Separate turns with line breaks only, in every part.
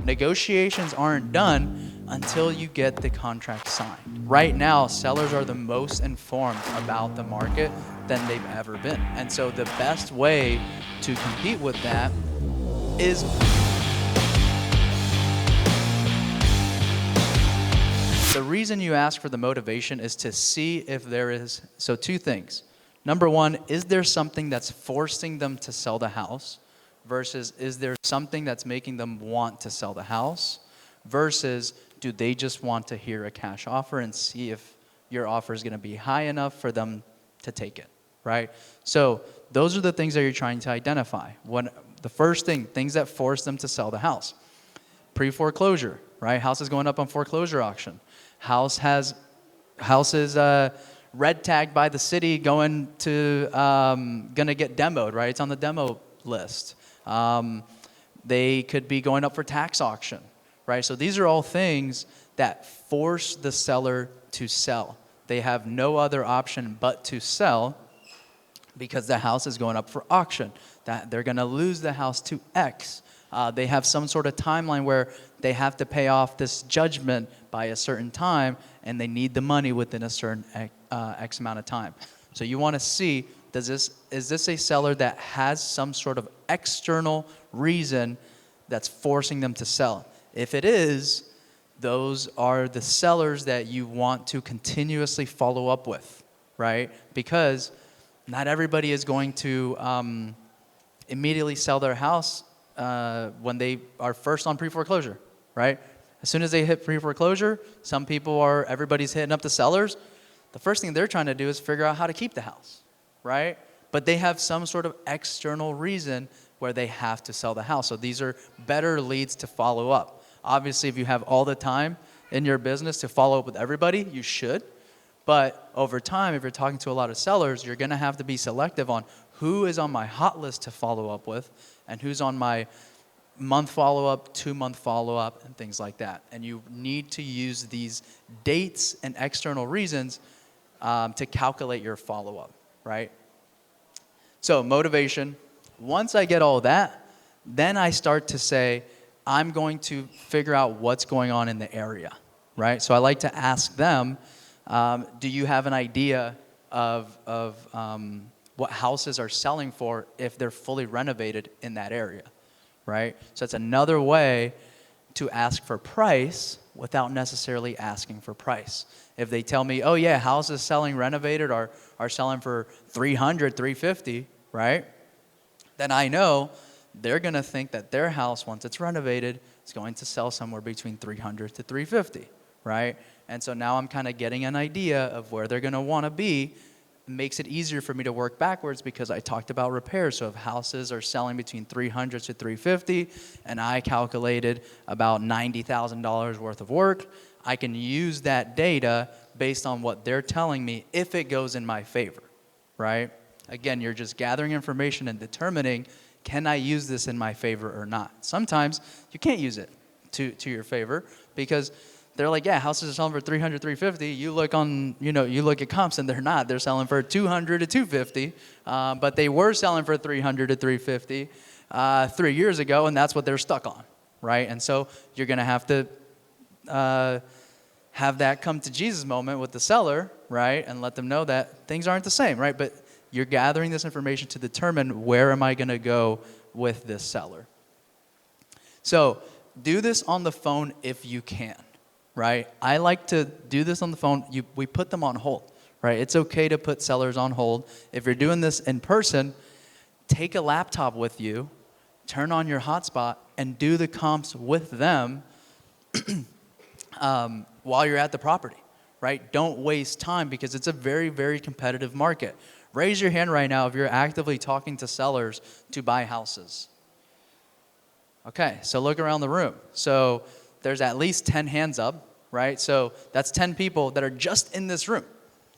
Negotiations aren't done until you get the contract signed. Right now, sellers are the most informed about the market than they've ever been. And so the best way to compete with that is the reason you ask for the motivation is to see if there is, so two things. Number one, is there something that's forcing them to sell the house versus is there something that's making them want to sell the house versus do they just want to hear a cash offer and see if your offer is going to be high enough for them to take it, right? So those are the things that you're trying to identify. The first thing, things that force them to sell the house. Pre-foreclosure, right? House is going up on foreclosure auction. House is red tagged by the city going to get demoed, right? It's on the demo list. They could be going up for tax auction, right? So these are all things that force the seller to sell. They have no other option but to sell because the house is going up for auction. That they're going to lose the house to X. They have some sort of timeline where they have to pay off this judgment by a certain time, and they need the money within a certain X amount of time. So you want to see, is this a seller that has some sort of external reason that's forcing them to sell? If it is, those are the sellers that you want to continuously follow up with, right? Because not everybody is going to immediately sell their house when they are first on pre-foreclosure, right? As soon as they hit pre-foreclosure, everybody's hitting up the sellers. The first thing they're trying to do is figure out how to keep the house, right? But they have some sort of external reason where they have to sell the house. So these are better leads to follow up. Obviously, if you have all the time in your business to follow up with everybody, you should. But over time, if you're talking to a lot of sellers, you're going to have to be selective on who is on my hot list to follow up with and who's on my month follow-up, 2-month follow-up, and things like that. And you need to use these dates and external reasons to calculate your follow-up, right? So motivation. Once I get all that, then I start to say, I'm going to figure out what's going on in the area, right? So I like to ask them, do you have an idea of what houses are selling for if they're fully renovated in that area, right? So it's another way to ask for price without necessarily asking for price. If they tell me, oh yeah, houses selling renovated are selling for $300, $350, right? Then I know they're going to think that their house, once it's renovated, is going to sell somewhere between $300 to $350, right? And so now I'm kind of getting an idea of where they're going to want to be. It makes it easier for me to work backwards because I talked about repairs. So if houses are selling between $300 to $350 and I calculated about $90,000 worth of work, I can use that data based on what they're telling me if it goes in my favor, right? Again, you're just gathering information and determining, can I use this in my favor or not? Sometimes you can't use it to your favor because they're like, yeah, houses are selling for $300, $350. You look at comps and they're not. They're selling for $200 to $250, but they were selling for $300 to $350 3 years ago, and that's what they're stuck on, right? And so you're going to have to have that come to Jesus moment with the seller, right, and let them know that things aren't the same, right? But you're gathering this information to determine where am I going to go with this seller. So do this on the phone if you can, right? I like to do this on the phone. We put them on hold, right? It's okay to put sellers on hold. If you're doing this in person, take a laptop with you, turn on your hotspot, and do the comps with them while you're at the property, right? Don't waste time because it's a very, very competitive market. Raise your hand right now if you're actively talking to sellers to buy houses. Okay, so look around the room. So there's at least 10 hands up, right? So that's 10 people that are just in this room.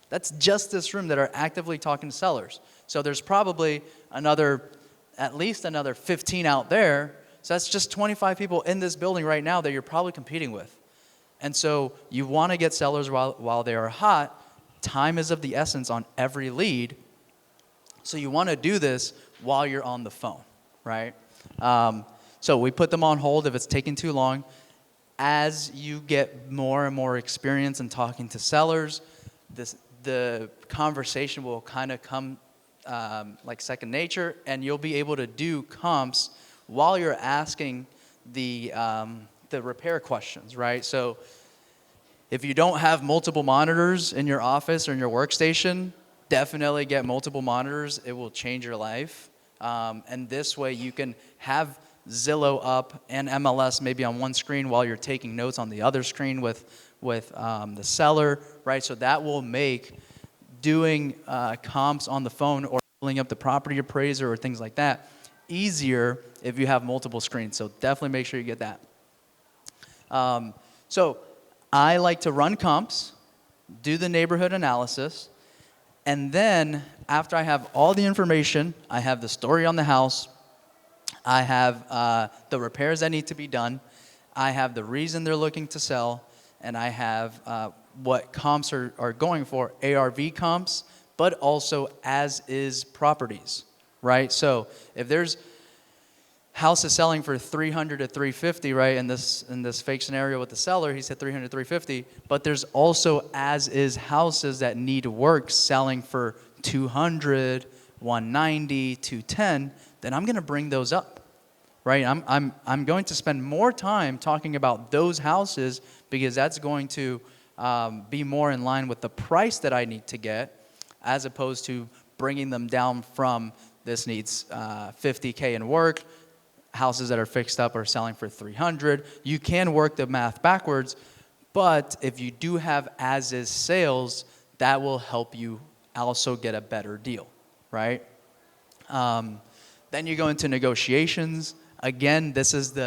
That's just this room that are actively talking to sellers. So there's probably at least another 15 out there. So that's just 25 people in this building right now that you're probably competing with. And so you want to get sellers while they are hot. Time is of the essence on every lead. So you want to do this while you're on the phone, right? So we put them on hold if it's taking too long. As you get more and more experience in talking to sellers, the conversation will kind of come like second nature, and you'll be able to do comps while you're asking the repair questions, right? So if you don't have multiple monitors in your office or in your workstation, definitely get multiple monitors. It will change your life. And this way you can have Zillow up and MLS maybe on one screen while you're taking notes on the other screen with the seller, right? So that will make doing comps on the phone or pulling up the property appraiser or things like that easier if you have multiple screens. So definitely make sure you get that. So I like to run comps, do the neighborhood analysis, and then after I have all the information, I have the story on the house, I have the repairs that need to be done, I have the reason they're looking to sell, and I have what comps are going for, ARV comps, but also as-is properties, right? So if there's house is selling for 300 to 350, right? In this fake scenario with the seller, he said 300 to 350, but there's also as-is houses that need work selling for 200, 190, 210, then I'm going to bring those up, right? I'm going to spend more time talking about those houses because that's going to be more in line with the price that I need to get, as opposed to bringing them down from this needs $50K in work. Houses that are fixed up are selling for 300. You can work the math backwards, but if you do have as-is sales, that will help you also get a better deal, right? Then you go into negotiations. Again, this is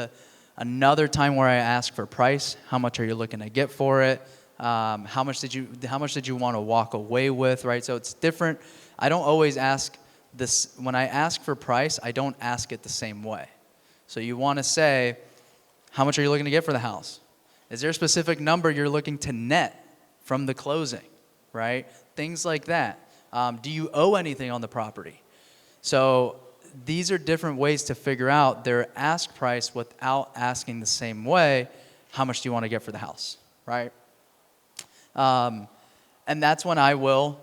another time where I ask for price. How much are you looking to get for it? How much did you want to walk away with, right? So it's different. I don't always ask this. When I ask for price, I don't ask it the same way. So you want to say, how much are you looking to get for the house? Is there a specific number you're looking to net from the closing, right? Things like that. Do you owe anything on the property? So these are different ways to figure out their ask price without asking the same way, how much do you want to get for the house, right? And that's when I will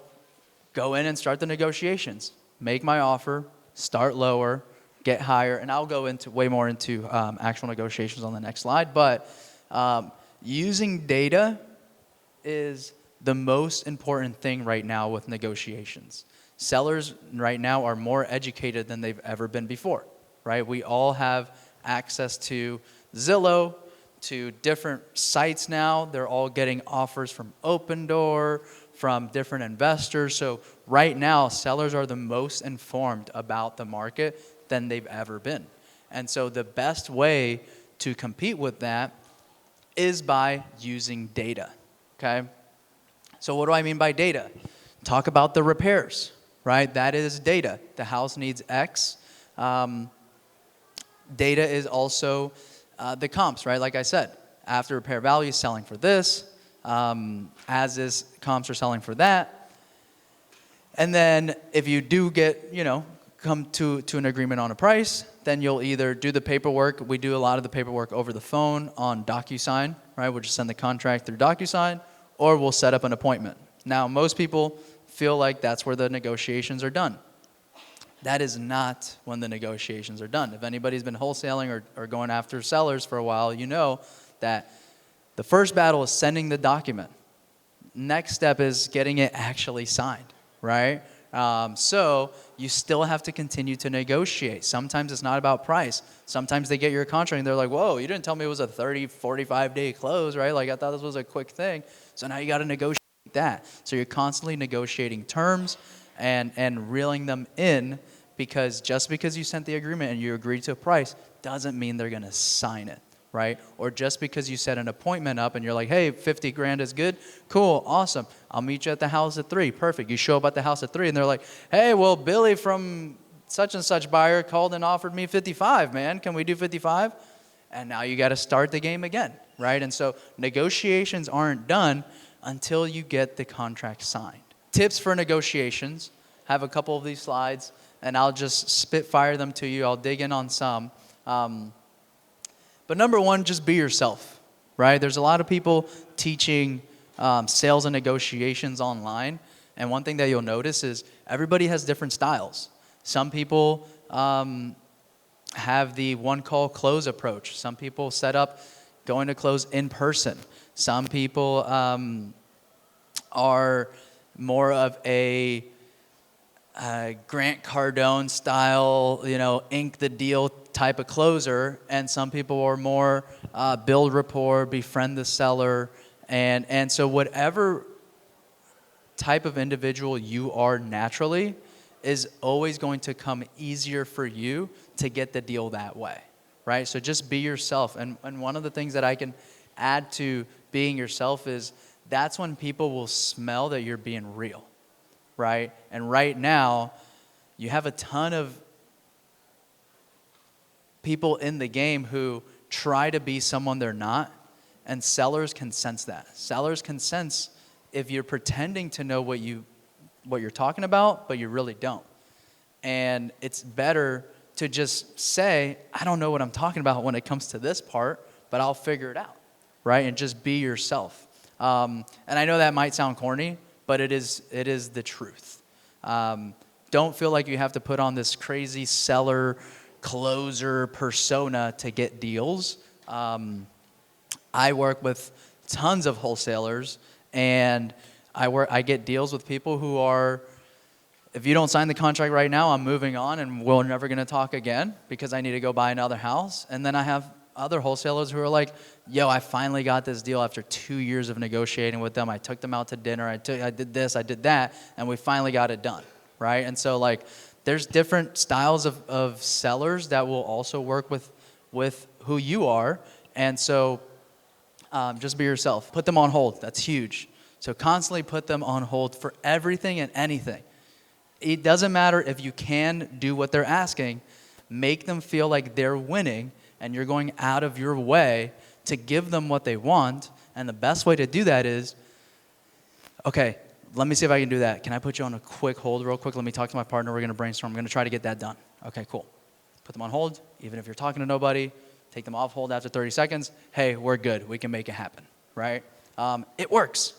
go in and start the negotiations. Make my offer, start lower, get higher, and I'll go into way more into actual negotiations on the next slide. But using data is the most important thing right now with negotiations. Sellers right now are more educated than they've ever been before, right? We all have access to Zillow, to different sites now. They're all getting offers from Open Door, from different investors. So right now, sellers are the most informed about the market than they've ever been. And so the best way to compete with that is by using data, okay? So what do I mean by data? Talk about the repairs, right? That is data. The house needs X. Data is also the comps, right? Like I said, after repair value is selling for this, as is comps are selling for that. And then if you do get, come to an agreement on a price, then you'll either do the paperwork. We do a lot of the paperwork over the phone on DocuSign, right? We'll just send the contract through DocuSign, or we'll set up an appointment. Now, most people feel like that's where the negotiations are done. That is not when the negotiations are done. If anybody's been wholesaling or going after sellers for a while, you know that the first battle is sending the document. Next step is getting it actually signed, right? So you still have to continue to negotiate. Sometimes it's not about price. Sometimes they get your contract and they're like, whoa, you didn't tell me it was a 30, 45-day close, right? Like I thought this was a quick thing. So now you got to negotiate that. So you're constantly negotiating terms and reeling them in, because just because you sent the agreement and you agreed to a price doesn't mean they're going to sign it, right? Or just because you set an appointment up and you're like, hey, 50 grand is good. Cool, awesome. I'll meet you at the house at 3. Perfect. You show up at the house at 3 and they're like, hey, well, Billy from such and such buyer called and offered me 55, man. Can we do 55? And now you got to start the game again, right? And so negotiations aren't done until you get the contract signed. Tips for negotiations. I have a couple of these slides and I'll just spitfire them to you. I'll dig in on some. But number one, just be yourself, right? There's a lot of people teaching sales and negotiations online. And one thing that you'll notice is everybody has different styles. Some people have the one call close approach. Some people set up going to close in person. Some people are more of a Grant Cardone style, ink the deal type of closer, and some people are more build rapport, befriend the seller, and so whatever type of individual you are naturally is always going to come easier for you to get the deal that way, right? So just be yourself, and one of the things that I can add to being yourself is that's when people will smell that you're being real, right? And right now, you have a ton of people in the game who try to be someone they're not, and sellers can sense that. Sellers can sense if you're pretending to know what you're talking about, but you really don't. And it's better to just say, I don't know what I'm talking about when it comes to this part, but I'll figure it out, right? And just be yourself. And I know that might sound corny, but it is the truth. Don't feel like you have to put on this crazy seller, closer persona to get deals. I work with tons of wholesalers, and I get deals with people who are, if you don't sign the contract right now, I'm moving on and we're never going to talk again because I need to go buy another house. And then I have other wholesalers who are like, yo, I finally got this deal after 2 years of negotiating with them. I took them out to dinner. I did this, I did that, and we finally got it done, right? And so like there's different styles of sellers that will also work with who you are. And so just be yourself. Put them on hold. That's huge. So constantly put them on hold for everything and anything. It doesn't matter if you can do what they're asking. Make them feel like they're winning and you're going out of your way to give them what they want. And the best way to do that is, okay, let me see if I can do that. Can I put you on a quick hold real quick? Let me talk to my partner. We're going to brainstorm. I'm going to try to get that done. Okay, cool. Put them on hold. Even if you're talking to nobody, take them off hold after 30 seconds. Hey, we're good. We can make it happen, right? It works.